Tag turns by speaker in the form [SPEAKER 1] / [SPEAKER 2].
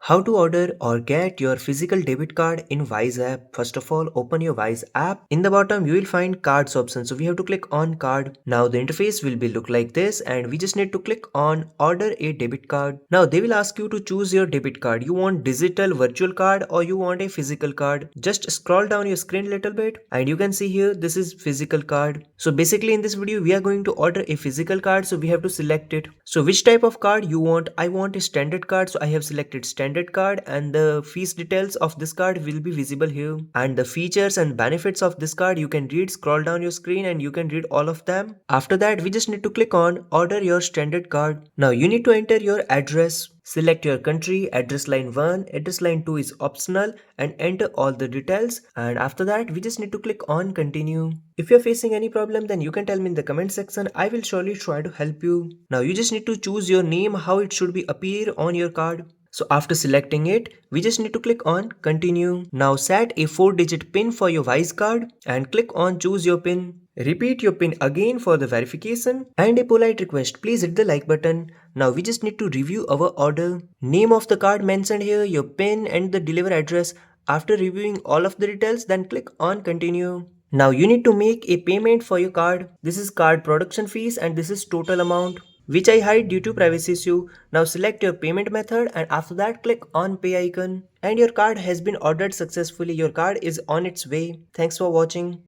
[SPEAKER 1] How to order or get your physical debit card in Wise app. First of all, open your Wise app. In the bottom, you will find cards option. So we have to click on card. Now the interface will be look like this and we just need to click on order a debit card. Now they will ask you to choose your debit card. You want digital virtual card or you want a physical card. Just scroll down your screen a little bit and you can see here this is physical card. So basically in this video we are going to order a physical card, so we have to select it. So which type of card you want? I want a standard card, so I have selected standard card and the fees details of this card will be visible here, and the features and benefits of this card you can read. Scroll down your screen and you can read all of them. After that we just need to click on order your standard card. Now you need to enter your address. Select your country, address line 1, address line 2 is optional, and enter all the details, and after that we just need to click on continue. If you're facing any problem then you can tell me in the comment section. I will surely try to help you. Now you just need to choose your name, how it should be appear on your card. So after selecting it, we just need to click on continue. Now set a 4-digit pin for your Wise card and click on choose your pin. Repeat your pin again for the verification, and a polite request, please hit the like button. Now we just need to review our order. Name of the card mentioned here, your pin and the deliver address. After reviewing all of the details, then click on continue. Now you need to make a payment for your card. This is card production fees and this is total amount, which I hide due to privacy issue. Now select your payment method and after that click on pay icon. And your card has been ordered successfully. Your card is on its way. Thanks for watching.